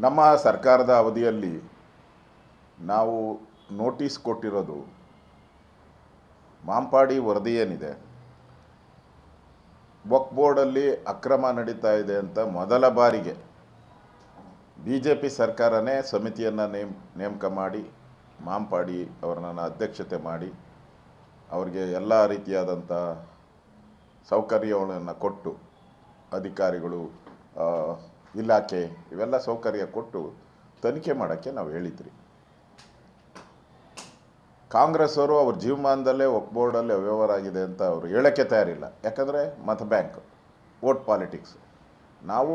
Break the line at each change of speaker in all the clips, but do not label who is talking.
ನಮ್ಮ ಸರ್ಕಾರದ ಅವಧಿಯಲ್ಲಿ ನಾವು ನೋಟಿಸ್ ಕೊಟ್ಟಿರೋದು ಮಾಂಪಾಡಿ ವರದಿ ಏನಿದೆ, ವಕ್ಫ್ ಬೋರ್ಡಲ್ಲಿ ಅಕ್ರಮ ನಡೀತಾ ಇದೆ ಅಂತ ಮೊದಲ ಬಾರಿಗೆ ಬಿ ಜೆ ಪಿ ಸರ್ಕಾರನೇ ಸಮಿತಿಯನ್ನು ನೇಮಕ ಮಾಡಿ ಮಾಂಪಾಡಿ ಅವರನ್ನು ಅಧ್ಯಕ್ಷತೆ ಮಾಡಿ ಅವರಿಗೆ ಎಲ್ಲ ರೀತಿಯಾದಂಥ ಸೌಕರ್ಯಗಳನ್ನು ಕೊಟ್ಟು, ಅಧಿಕಾರಿಗಳು, ಇಲಾಖೆ ಇವೆಲ್ಲ ಸೌಕರ್ಯ ಕೊಟ್ಟು ತನಿಖೆ ಮಾಡೋಕ್ಕೆ ನಾವು ಹೇಳಿದ್ರಿ. ಕಾಂಗ್ರೆಸ್ ಅವರು ಅವ್ರ ಜೀವಮಾನದಲ್ಲೇ ವಕ್ಫ್ ಬೋರ್ಡಲ್ಲಿ ಅವ್ಯವಹಾರ ಆಗಿದೆ ಅಂತ ಅವರು ಹೇಳೋಕ್ಕೆ ತಯಾರಿಲ್ಲ. ಯಾಕಂದರೆ ಮತ ಬ್ಯಾಂಕ್, ವೋಟ್ ಪಾಲಿಟಿಕ್ಸ್. ನಾವು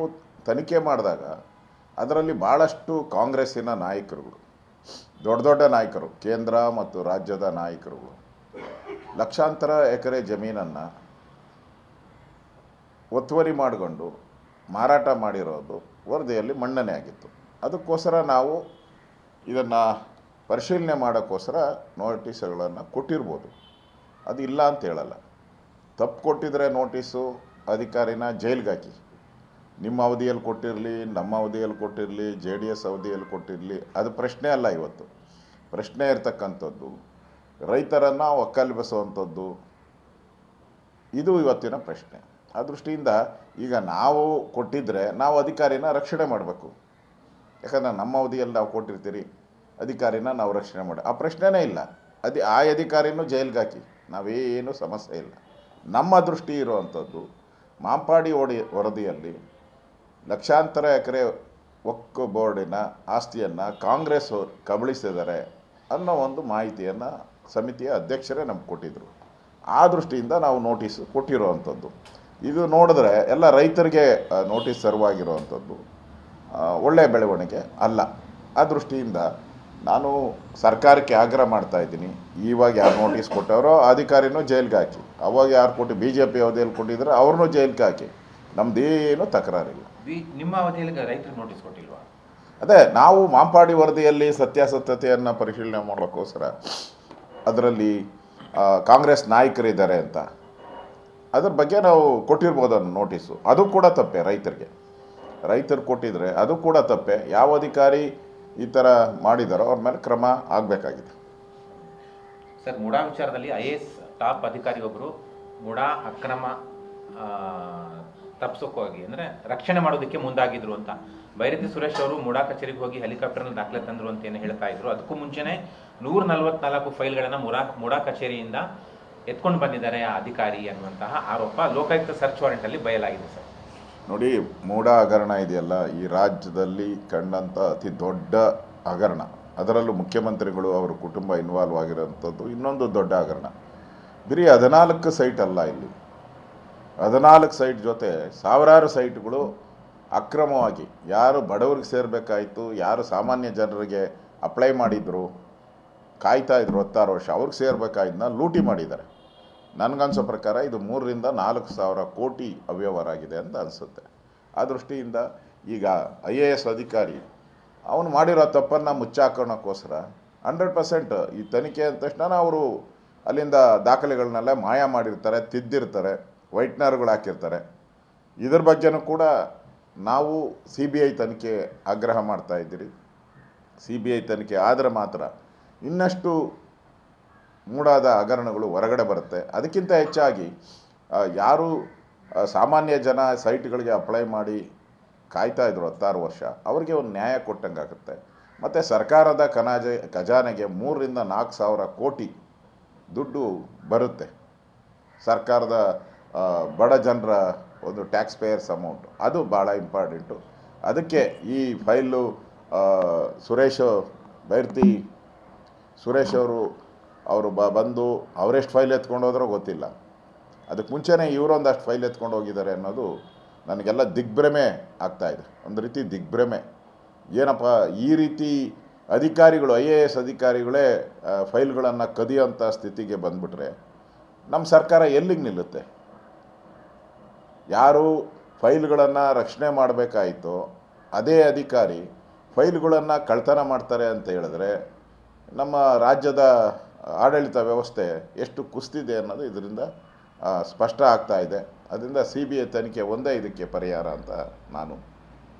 ತನಿಖೆ ಮಾಡಿದಾಗ ಅದರಲ್ಲಿ ಭಾಳಷ್ಟು ಕಾಂಗ್ರೆಸ್ಸಿನ ನಾಯಕರುಗಳು, ದೊಡ್ಡ ದೊಡ್ಡ ನಾಯಕರು, ಕೇಂದ್ರ ಮತ್ತು ರಾಜ್ಯದ ನಾಯಕರುಗಳು ಲಕ್ಷಾಂತರ ಎಕರೆ ಜಮೀನನ್ನು ಒತ್ತುವರಿ ಮಾಡಿಕೊಂಡು ಮಾರಾಟ ಮಾಡಿರೋದು ವರದಿಯಲ್ಲಿ ಮನ್ನಣೆ ಆಗಿತ್ತು. ಅದಕ್ಕೋಸ್ಕರ ನಾವು ಇದನ್ನು ಪರಿಶೀಲನೆ ಮಾಡೋಕ್ಕೋಸ್ಕರ ನೋಟಿಸ್ಗಳನ್ನು ಕೊಟ್ಟಿರ್ಬೋದು, ಅದು ಇಲ್ಲ ಅಂತ ಹೇಳಲ್ಲ. ತಪ್ಪು ಕೊಟ್ಟಿದ್ರೆ ನೋಟಿಸು ಅಧಿಕಾರಿನ ಜೈಲಿಗೆ ಹಾಕಿ, ನಿಮ್ಮ ಅವಧಿಯಲ್ಲಿ ಕೊಟ್ಟಿರಲಿ, ನಮ್ಮ ಅವಧಿಯಲ್ಲಿ ಕೊಟ್ಟಿರಲಿ, JDS ಅವಧಿಯಲ್ಲಿ ಕೊಟ್ಟಿರಲಿ, ಅದು ಪ್ರಶ್ನೆ ಅಲ್ಲ. ಇವತ್ತು ಪ್ರಶ್ನೆ ಇರ್ತಕ್ಕಂಥದ್ದು ರೈತರನ್ನು ಒಕ್ಕಲೆಬ್ಬಿಸುವಂಥದ್ದು, ಇದು ಇವತ್ತಿನ ಪ್ರಶ್ನೆ. ಆ ದೃಷ್ಟಿಯಿಂದ ಈಗ ನಾವು ಕೊಟ್ಟಿದ್ದರೆ ನಾವು ಅಧಿಕಾರಿನ ರಕ್ಷಣೆ ಮಾಡಬೇಕು. ಯಾಕಂದರೆ ನಮ್ಮ ಅವಧಿಯಲ್ಲಿ ನಾವು ಕೊಟ್ಟಿರ್ತೀರಿ, ಅಧಿಕಾರಿನ ನಾವು ರಕ್ಷಣೆ ಮಾಡಿ, ಆ ಪ್ರಶ್ನೆನೇ ಇಲ್ಲ. ಆ ಅಧಿಕಾರಿನೂ ಜೈಲಿಗೆ ಹಾಕಿ, ನಾವೇನು ಸಮಸ್ಯೆ ಇಲ್ಲ. ನಮ್ಮ ದೃಷ್ಟಿ ಇರುವಂಥದ್ದು ಮಾಂಪಾಡಿ ವರದಿಯಲ್ಲಿ ಲಕ್ಷಾಂತರ ಎಕರೆ ವಕ್ಫ್ ಬೋರ್ಡಿನ ಆಸ್ತಿಯನ್ನು ಕಾಂಗ್ರೆಸ್ ಕಬಳಿಸಿದ್ದಾರೆ ಅನ್ನೋ ಒಂದು ಮಾಹಿತಿಯನ್ನು ಸಮಿತಿಯ ಅಧ್ಯಕ್ಷರೇ ನಮ್ಗೆ ಕೊಟ್ಟಿದ್ದರು. ಆ ದೃಷ್ಟಿಯಿಂದ ನಾವು ನೋಟಿಸ್ ಕೊಟ್ಟಿರುವಂಥದ್ದು. ಇದು ನೋಡಿದ್ರೆ ಎಲ್ಲ ರೈತರಿಗೆ ನೋಟಿಸ್ ಸರ್ವಾಗಿರುವಂಥದ್ದು ಒಳ್ಳೆಯ ಬೆಳವಣಿಗೆ ಅಲ್ಲ. ಆ ದೃಷ್ಟಿಯಿಂದ ನಾನು ಸರ್ಕಾರಕ್ಕೆ ಆಗ್ರಹ ಮಾಡ್ತಾಯಿದ್ದೀನಿ, ಇವಾಗ ಯಾರು ನೋಟಿಸ್ ಕೊಟ್ಟವರೋ ಅಧಿಕಾರಿನೂ ಜೈಲಿಗೆ ಹಾಕಿ, ಅವಾಗ ಯಾರು ಕೊಟ್ಟು BJP ಅವಧಿಯಲ್ಲಿ ಕೊಟ್ಟಿದ್ರೆ ಅವ್ರನ್ನೂ ಜೈಲಿಗೆ ಹಾಕಿ, ನಮ್ಮದೇನು ತಕರಾರಿಲ್ಲ.
ನಿಮ್ಮ ಅವಧಿಯಲ್ಲಿ ರೈತರು ನೋಟಿಸ್ ಕೊಟ್ಟಿಲ್ವಾ?
ಅದೇ ನಾವು ಮಾಂಪಾಡಿ ವರದಿಯಲ್ಲಿ ಸತ್ಯಾಸತ್ಯತೆಯನ್ನು ಪರಿಶೀಲನೆ ಮಾಡೋಕ್ಕೋಸ್ಕರ ಅದರಲ್ಲಿ ಕಾಂಗ್ರೆಸ್ ನಾಯಕರಿದ್ದಾರೆ ಅಂತ ಅದ್ರ ಬಗ್ಗೆ ನಾವು ಕೊಟ್ಟಿರ್ಬೋದು ಅನ್ನೋ ನೋಟಿಸು. ಅದು ಕೂಡ ತಪ್ಪೆ. ರೈತರು ಕೊಟ್ಟಿದ್ರೆ ಅದು ಕೂಡ ತಪ್ಪೆ. ಯಾವ ಅಧಿಕಾರಿ ಈ ಥರ ಮಾಡಿದಾರೋ ಅವ್ರ ಮೇಲೆ ಕ್ರಮ ಆಗಬೇಕಾಗಿದೆ.
ಸರ್, ಮುಡಾ ವಿಚಾರದಲ್ಲಿ IAS ಟಾಪ್ ಅಧಿಕಾರಿ ಒಬ್ಬರು ಮುಡಾ ಅಕ್ರಮ ತಪ್ಪಿಸೋಕ್ಕೋಗಿ ಅಂದರೆ ರಕ್ಷಣೆ ಮಾಡೋದಕ್ಕೆ ಮುಂದಾಗಿದ್ರು ಅಂತ ಬೈರತಿ ಸುರೇಶ್ ಅವರು ಮುಡಾ ಕಚೇರಿಗೆ ಹೋಗಿ ಹೆಲಿಕಾಪ್ಟರ್ನಲ್ಲಿ ದಾಖಲೆ ತಂದರು ಅಂತ ಏನು ಹೇಳ್ತಾ ಇದ್ರು. ಅದಕ್ಕೂ ಮುಂಚೆನೇ 144 ಫೈಲ್ಗಳನ್ನು ಮುಡಾ ಕಚೇರಿಯಿಂದ ಎತ್ಕೊಂಡು ಬಂದಿದ್ದಾರೆ ಆ ಅಧಿಕಾರಿ ಅನ್ನುವಂತಹ ಆರೋಪ ಲೋಕಾಯುಕ್ತ ಸರ್ಚ್ ವಾರೆಂಟಲ್ಲಿ ಬಯಲಾಗಿದೆ. ಸರ್
ನೋಡಿ, ಮೂಡಾ ಹಗರಣ ಇದೆಯಲ್ಲ, ಈ ರಾಜ್ಯದಲ್ಲಿ ಕಂಡಂಥ ಅತಿ ದೊಡ್ಡ ಹಗರಣ. ಅದರಲ್ಲೂ ಮುಖ್ಯಮಂತ್ರಿಗಳು ಅವರ ಕುಟುಂಬ ಇನ್ವಾಲ್ವ್ ಆಗಿರೋಂಥದ್ದು ಇನ್ನೊಂದು ದೊಡ್ಡ ಹಗರಣ. ಬರೀ 14 ಸೈಟ್ ಅಲ್ಲ, ಇಲ್ಲಿ 14 ಸೈಟ್ ಜೊತೆ ಸಾವಿರಾರು ಸೈಟ್ಗಳು ಅಕ್ರಮವಾಗಿ ಯಾರು ಬಡವರಿಗೆ ಸೇರಬೇಕಾಯಿತು, ಯಾರು ಸಾಮಾನ್ಯ ಜನರಿಗೆ ಅಪ್ಲೈ ಮಾಡಿದ್ರು, ಕಾಯ್ತಾಯಿದ್ರು 16 ವರ್ಷ, ಅವ್ರಿಗೆ ಸೇರಬೇಕಾಯ್ದನ್ನ ಲೂಟಿ ಮಾಡಿದ್ದಾರೆ. ನನಗನ್ಸೋ ಪ್ರಕಾರ ಇದು 3 ರಿಂದ 4 ಸಾವಿರ ಕೋಟಿ ಅವ್ಯವಹಾರ ಆಗಿದೆ ಅಂತ ಅನಿಸುತ್ತೆ. ಆ ದೃಷ್ಟಿಯಿಂದ ಈಗ IAS ಅಧಿಕಾರಿ ಅವನು ಮಾಡಿರೋ ತಪ್ಪನ್ನು ಮುಚ್ಚಾಕೋಣಕ್ಕೋಸ್ಕರ 100% ಈ ತನಿಖೆ ಅಂದ ತಕ್ಷಣ ಅವರು ಅಲ್ಲಿಂದ ದಾಖಲೆಗಳನ್ನೆಲ್ಲ ಮಾಯ ಮಾಡಿರ್ತಾರೆ, ತಿದ್ದಿರ್ತಾರೆ, ವೈಟ್ನರ್ಗಳು ಹಾಕಿರ್ತಾರೆ. ಇದ್ರ ಬಗ್ಗೆನೂ ಕೂಡ ನಾವು CBI ತನಿಖೆ ಆಗ್ರಹ ಮಾಡ್ತಾಯಿದ್ದೀರಿ. CBI ತನಿಖೆ ಆದರೆ ಮಾತ್ರ ಇನ್ನಷ್ಟು ಮೂಡಾದ ಹಗರಣಗಳು ಹೊರಗಡೆ ಬರುತ್ತೆ. ಅದಕ್ಕಿಂತ ಹೆಚ್ಚಾಗಿ ಯಾರು ಸಾಮಾನ್ಯ ಜನ ಸೈಟ್ಗಳಿಗೆ ಅಪ್ಲೈ ಮಾಡಿ ಕಾಯ್ತಾಯಿದ್ರು 16 ವರ್ಷ, ಅವರಿಗೆ ಒಂದು ನ್ಯಾಯ ಕೊಟ್ಟಂಗಾಗುತ್ತೆ. ಮತ್ತು ಸರ್ಕಾರದ ಖಜಾನೆಗೆ 3 ರಿಂದ 4 ಸಾವಿರ ಕೋಟಿ ದುಡ್ಡು ಬರುತ್ತೆ. ಸರ್ಕಾರದ ಬಡ ಜನರ ಒಂದು ಟ್ಯಾಕ್ಸ್ ಪೇಯರ್ಸ್ ಅಮೌಂಟು, ಅದು ಭಾಳ ಇಂಪಾರ್ಟೆಂಟು. ಅದಕ್ಕೆ ಈ ಫೈಲು ಬೈರತಿ ಸುರೇಶ್ ಅವರು ಬಂದು ಅವರೆಷ್ಟು ಫೈಲ್ ಎತ್ಕೊಂಡು ಹೋದ್ರೋ ಗೊತ್ತಿಲ್ಲ. ಅದಕ್ಕೆ ಮುಂಚೆನೇ ಇವರೊಂದಷ್ಟು ಫೈಲ್ ಎತ್ಕೊಂಡು ಹೋಗಿದ್ದಾರೆ ಅನ್ನೋದು ನನಗೆಲ್ಲ ದಿಗ್ಭ್ರಮೆ ಆಗ್ತಾಯಿದೆ. ಒಂದು ರೀತಿ ದಿಗ್ಭ್ರಮೆ. ಏನಪ್ಪ ಈ ರೀತಿ ಅಧಿಕಾರಿಗಳು, IAS ಅಧಿಕಾರಿಗಳೇ ಫೈಲ್ಗಳನ್ನು ಕದಿಯೋಂಥ ಸ್ಥಿತಿಗೆ ಬಂದುಬಿಟ್ರೆ ನಮ್ಮ ಸರ್ಕಾರ ಎಲ್ಲಿಗೆ ನಿಲ್ಲುತ್ತೆ? ಯಾರು ಫೈಲ್ಗಳನ್ನು ರಕ್ಷಣೆ ಮಾಡಬೇಕಾಯಿತೋ ಅದೇ ಅಧಿಕಾರಿ ಫೈಲ್ಗಳನ್ನು ಕಳ್ತನ ಮಾಡ್ತಾರೆ ಅಂತ ಹೇಳಿದ್ರೆ ನಮ್ಮ ರಾಜ್ಯದ ಆಡಳಿತ ವ್ಯವಸ್ಥೆ ಎಷ್ಟು ಕುಸಿದಿದೆ ಅನ್ನೋದು ಇದರಿಂದ ಸ್ಪಷ್ಟ ಆಗ್ತಾ ಇದೆ. ಅದರಿಂದ CBI ತನಿಖೆ ಒಂದೇ ಇದಕ್ಕೆ ಪರಿಹಾರ ಅಂತ ನಾನು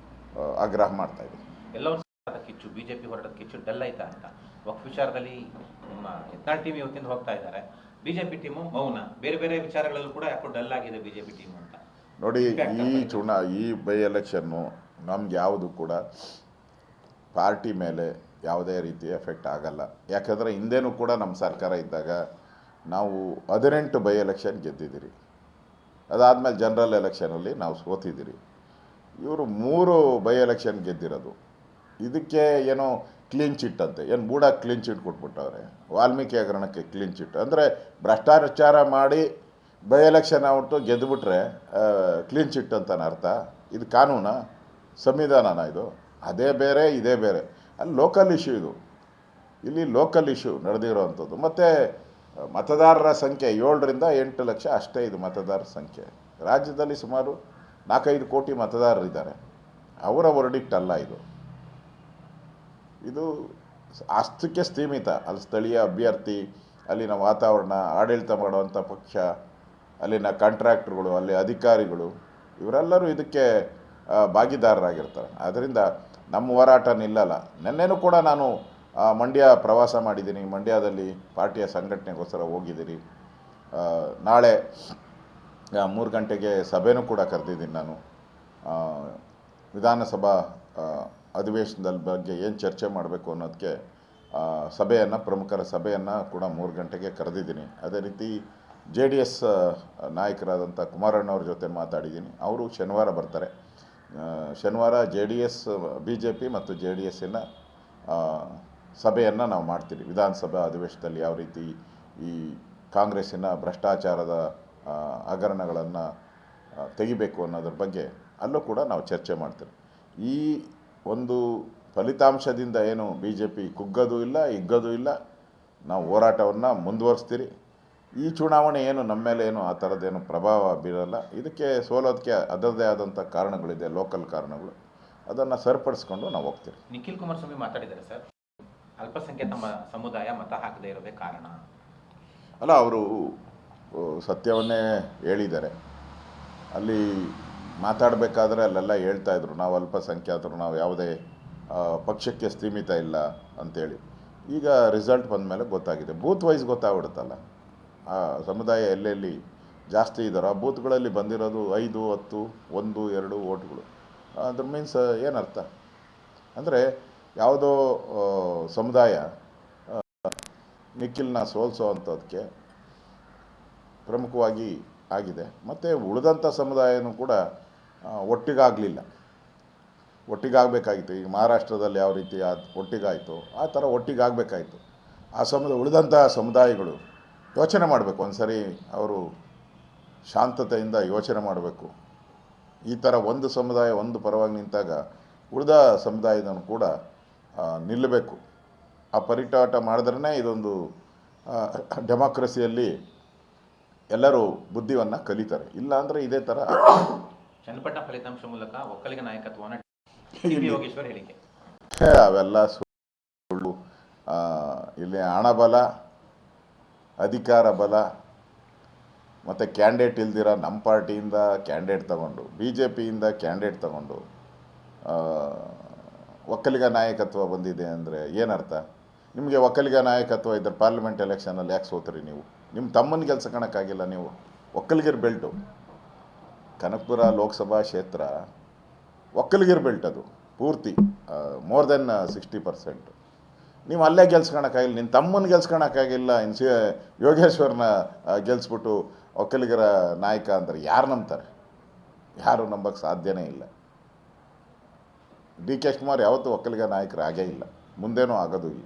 ಆಗ್ರಹ ಮಾಡ್ತಾಯಿದ್ದೀನಿ.
ಎಲ್ಲ ಒಂದು ಕಿಚ್ಚು ಬಿಜೆಪಿ ಹೊರಟದ ಕಿಚ್ಚು ಡಲ್ ಆಯ್ತಾ ಅಂತ ವಕ್ಫ್ ವಿಚಾರದಲ್ಲಿ ನಮ್ಮ ಯತ್ನಾಳ್ ಟೀಮ್ ಇವತ್ತಿಂದ ಹೋಗ್ತಾ ಇದ್ದಾರೆ, ಬಿಜೆಪಿ ಟೀಮು ಮೌನ. ಬೇರೆ ಬೇರೆ ವಿಚಾರಗಳಲ್ಲೂ ಕೂಡ ಯಾಕೋ ಡಲ್ ಆಗಿದೆ ಬಿಜೆಪಿ ಟೀಮು ಅಂತ.
ನೋಡಿ, ಈ ಬೈ ಎಲೆಕ್ಷನ್ನು ನಮ್ಗೆ ಯಾವುದು ಕೂಡ ಪಾರ್ಟಿ ಮೇಲೆ ಯಾವುದೇ ರೀತಿಯ ಎಫೆಕ್ಟ್ ಆಗಲ್ಲ. ಯಾಕಂದರೆ ಹಿಂದೇನೂ ಕೂಡ ನಮ್ಮ ಸರ್ಕಾರ ಇದ್ದಾಗ ನಾವು 18 ಬೈ ಎಲೆಕ್ಷನ್ ಗೆದ್ದಿದ್ದೀರಿ. ಅದಾದಮೇಲೆ ಜನರಲ್ ಎಲೆಕ್ಷನಲ್ಲಿ ನಾವು ಸೋತಿದ್ದೀರಿ. ಇವರು 3 ಬೈ ಎಲೆಕ್ಷನ್ ಗೆದ್ದಿರೋದು. ಇದಕ್ಕೆ ಏನೋ ಕ್ಲೀನ್ ಚಿಟ್ ಅಂತೆ, ಏನು ಬೂಡ ಕ್ಲೀನ್ ಚಿಟ್ ಕೊಟ್ಬಿಟ್ಟವ್ರೆ. ವಾಲ್ಮೀಕಿ ಹಗರಣಕ್ಕೆ ಕ್ಲೀನ್ ಚಿಟ್ ಅಂದರೆ ಭ್ರಷ್ಟಾಚಾರ ಮಾಡಿ ಬೈ ಎಲೆಕ್ಷನ್ ಆಗ್ಬಿಟ್ಟು ಗೆದ್ದುಬಿಟ್ರೆ ಕ್ಲೀನ್ ಚಿಟ್ ಅಂತಾನೆ ಅರ್ಥ. ಇದು ಕಾನೂನಾ, ಸಂವಿಧಾನನ ಇದು? ಅದೇ ಬೇರೆ ಇದೇ ಬೇರೆ. ಅಲ್ಲಿ ಲೋಕಲ್ ಇಶ್ಯೂ ಇದು. ಇಲ್ಲಿ ಲೋಕಲ್ ಇಶ್ಯೂ ನಡೆದಿರೋವಂಥದ್ದು. ಮತ್ತು ಮತದಾರರ ಸಂಖ್ಯೆ 7ರಿಂದ 8 ಲಕ್ಷ ಅಷ್ಟೇ ಇದು ಮತದಾರರ ಸಂಖ್ಯೆ. ರಾಜ್ಯದಲ್ಲಿ ಸುಮಾರು 4-5 ಕೋಟಿ ಮತದಾರರಿದ್ದಾರೆ. ಅವರ ವರ್ಡಿಕ್ಟ್ ಅಲ್ಲ ಇದು. ಇದು ಅಷ್ಟಕ್ಕೆ ಸೀಮಿತ. ಅಲ್ಲಿ ಸ್ಥಳೀಯ ಅಭ್ಯರ್ಥಿ, ಅಲ್ಲಿನ ವಾತಾವರಣ, ಆಡಳಿತ ಮಾಡುವಂಥ ಪಕ್ಷ, ಅಲ್ಲಿನ ಕಾಂಟ್ರಾಕ್ಟ್ರುಗಳು, ಅಲ್ಲಿ ಅಧಿಕಾರಿಗಳು, ಇವರೆಲ್ಲರೂ ಇದಕ್ಕೆ ಭಾಗಿದಾರರಾಗಿರ್ತಾರೆ. ಆದ್ದರಿಂದ ನಮ್ಮ ಹೋರಾಟ ನಿಲ್ಲಲ್ಲ. ನಿನ್ನೆನೂ ಕೂಡ ನಾನು ಮಂಡ್ಯ ಪ್ರವಾಸ ಮಾಡಿದ್ದೀನಿ. ಮಂಡ್ಯದಲ್ಲಿ ಪಾರ್ಟಿಯ ಸಂಘಟನೆಗೋಸ್ಕರ ಹೋಗಿದ್ದೀನಿ. ನಾಳೆ 3 ಗಂಟೆಗೆ ಸಭೆನೂ ಕೂಡ ಕರೆದಿದ್ದೀನಿ ನಾನು. ವಿಧಾನಸಭಾ ಅಧಿವೇಶನದ ಬಗ್ಗೆ ಏನು ಚರ್ಚೆ ಮಾಡಬೇಕು ಅನ್ನೋದಕ್ಕೆ ಪ್ರಮುಖರ ಸಭೆಯನ್ನು ಕೂಡ 3 ಗಂಟೆಗೆ ಕರೆದಿದ್ದೀನಿ. ಅದೇ ರೀತಿ JDS ನಾಯಕರಾದಂಥ ಕುಮಾರಣ್ಣವ್ರ ಜೊತೆ ಮಾತಾಡಿದ್ದೀನಿ. ಅವರು ಶನಿವಾರ ಬರ್ತಾರೆ. ಶನಿವಾರ JDS, BJP ಮತ್ತು JDSನ ಸಭೆಯನ್ನು ನಾವು ಮಾಡ್ತೀವಿ. ವಿಧಾನಸಭಾ ಅಧಿವೇಶನದಲ್ಲಿ ಯಾವ ರೀತಿ ಈ ಕಾಂಗ್ರೆಸ್ಸಿನ ಭ್ರಷ್ಟಾಚಾರದ ಹಗರಣಗಳನ್ನು ತೆಗಿಬೇಕು ಅನ್ನೋದ್ರ ಬಗ್ಗೆ ಅಲ್ಲೂ ಕೂಡ ನಾವು ಚರ್ಚೆ ಮಾಡ್ತೀವಿ. ಈ ಒಂದು ಫಲಿತಾಂಶದಿಂದ ಏನು BJP ಕುಗ್ಗೋದು ಇಲ್ಲ, ಹಿಗ್ಗೋದು ಇಲ್ಲ. ನಾವು ಹೋರಾಟವನ್ನು ಮುಂದುವರಿಸ್ತೀರಿ. ಈ ಚುನಾವಣೆ ಏನು ನಮ್ಮ ಮೇಲೆ ಏನು ಆ ಥರದ್ದೇನು ಪ್ರಭಾವ ಬೀರಲ್ಲ. ಇದಕ್ಕೆ ಸೋಲೋದಕ್ಕೆ ಅದರದ್ದೇ ಆದಂಥ ಕಾರಣಗಳಿದೆ, ಲೋಕಲ್ ಕಾರಣಗಳು. ಅದನ್ನು ಸರಿಪಡಿಸ್ಕೊಂಡು ನಾವು ಹೋಗ್ತೀವಿ.
ನಿಖಿಲ್ ಕುಮಾರಸ್ವಾಮಿ ಮಾತಾಡಿದ್ದಾರೆ ಸರ್, ಅಲ್ಪಸಂಖ್ಯಾತ ಸಮುದಾಯ ಮತ ಹಾಕದೇ ಇರೋದೇ ಕಾರಣ.
ಅಲ್ಲ, ಅವರು ಸತ್ಯವನ್ನೇ ಹೇಳಿದ್ದಾರೆ. ಅಲ್ಲಿ ಮಾತಾಡಬೇಕಾದ್ರೆ ಅಲ್ಲೆಲ್ಲ ಹೇಳ್ತಾಯಿದ್ರು, ನಾವು ಅಲ್ಪಸಂಖ್ಯಾತರು, ನಾವು ಯಾವುದೇ ಪಕ್ಷಕ್ಕೆ ಸೀಮಿತ ಇಲ್ಲ ಅಂಥೇಳಿ. ಈಗ ರಿಸಲ್ಟ್ ಬಂದ ಮೇಲೆ ಗೊತ್ತಾಗಿದೆ. ಬೂತ್ ವೈಸ್ ಗೊತ್ತಾಗ್ಬಿಡುತ್ತಲ್ಲ ಆ ಸಮುದಾಯ ಎಲ್ಲೆಲ್ಲಿ ಜಾಸ್ತಿ ಇದ್ದಾರೋ ಆ ಬೂತ್ಗಳಲ್ಲಿ ಬಂದಿರೋದು 5, 10, 1, 2 ಓಟ್ಗಳು. ಅದ್ರ ಮೀನ್ಸ್ ಏನರ್ಥ ಅಂದರೆ ಯಾವುದೋ ಸಮುದಾಯ ನಿಖಿಲ್ನ ಸೋಲಿಸೋ ಅಂಥದ್ದಕ್ಕೆ ಪ್ರಮುಖವಾಗಿ ಆಗಿದೆ. ಮತ್ತು ಉಳಿದಂಥ ಸಮುದಾಯನೂ ಕೂಡ ಒಟ್ಟಿಗಾಗಲಿಲ್ಲ. ಒಟ್ಟಿಗಾಗಬೇಕಾಗಿತ್ತು. ಈಗ ಮಹಾರಾಷ್ಟ್ರದಲ್ಲಿ ಯಾವ ರೀತಿ ಒಟ್ಟಿಗಾಯಿತು ಆ ಥರ ಒಟ್ಟಿಗಾಗಬೇಕಾಯಿತು. ಉಳಿದಂಥ ಸಮುದಾಯಗಳು ಯೋಚನೆ ಮಾಡಬೇಕು. ಒಂದು ಸರಿ ಅವರು ಶಾಂತತೆಯಿಂದ ಯೋಚನೆ ಮಾಡಬೇಕು. ಈ ಥರ ಒಂದು ಸಮುದಾಯ ಒಂದು ಪರವಾಗಿ ನಿಂತಾಗ ಉಳಿದ ಸಮುದಾಯದನ್ನು ಕೂಡ ನಿಲ್ಲಬೇಕು. ಆ ಪರಿಟಾಟ ಮಾಡಿದ್ರೇ ಇದೊಂದು ಡೆಮಾಕ್ರಸಿಯಲ್ಲಿ ಎಲ್ಲರೂ ಬುದ್ಧಿಯನ್ನು ಕಲಿತಾರೆ. ಇಲ್ಲ ಅಂದರೆ ಇದೇ ಥರ
ಚನ್ನಪಟ್ಟಣ ಫಲಿತಾಂಶ ಮೂಲಕ ಒಕ್ಕಲಿಗ ನಾಯಕತ್ವವನ್ನು ಯೋಗೇಶ್ವರ್ ಹೇಳಿಕೆ
ಅವೆಲ್ಲ ಸುಳ್ಳು. ಇಲ್ಲಿ ಹಣಬಲ, ಅಧಿಕಾರ ಬಲ ಮತ್ತು ಕ್ಯಾಂಡಿಡೇಟ್ ಇಲ್ದಿರ ನಮ್ಮ ಪಾರ್ಟಿಯಿಂದ ಕ್ಯಾಂಡಿಡೇಟ್ ತಗೊಂಡು, BJPಯಿಂದ ಕ್ಯಾಂಡಿಡೇಟ್ ತಗೊಂಡು ಒಕ್ಕಲಿಗ ನಾಯಕತ್ವ ಬಂದಿದೆ ಅಂದರೆ ಏನರ್ಥ? ನಿಮಗೆ ಒಕ್ಕಲಿಗ ನಾಯಕತ್ವ ಇದ್ದರೆ ಪಾರ್ಲಿಮೆಂಟ್ ಎಲೆಕ್ಷನಲ್ಲಿ ಯಾಕೆ ಸೋತ್ರಿ ನೀವು? ನಿಮ್ಮ ತಮ್ಮನ ಕೆಲಸ ಕಾಣಕ್ಕಾಗಿಲ್ಲ ನೀವು. ಒಕ್ಕಲಿಗರ ಬೆಲ್ಟು ಕನಕಪುರ ಲೋಕಸಭಾ ಕ್ಷೇತ್ರ ಒಕ್ಕಲಿಗರ ಬೆಲ್ಟ್, ಅದು ಪೂರ್ತಿ ಮೋರ್ ದೆನ್ 60%. ನೀವು ಅಲ್ಲೇ ಗೆಲ್ಸ್ಕೊಳಕ್ಕಾಗಿಲ್ಲ, ನಿನ್ನ ತಮ್ಮನ ಗೆಲ್ಸ್ಕೊಳಕ್ಕಾಗಿಲ್ಲ. ಯೋಗೇಶ್ವರನ ಗೆಲ್ಸ್ಬಿಟ್ಟು ಒಕ್ಕಲಿಗರ ನಾಯಕ ಅಂದರೆ ಯಾರು ನಂಬ್ತಾರೆ? ಯಾರು ನಂಬಕ್ಕೆ ಸಾಧ್ಯನೇ ಇಲ್ಲ. DK ಶಿವಕುಮಾರ್ ಯಾವತ್ತೂ ಒಕ್ಕಲಿಗ ನಾಯಕರು ಆಗೇ ಇಲ್ಲ, ಮುಂದೇನೂ ಆಗೋದು ಇಲ್ಲ.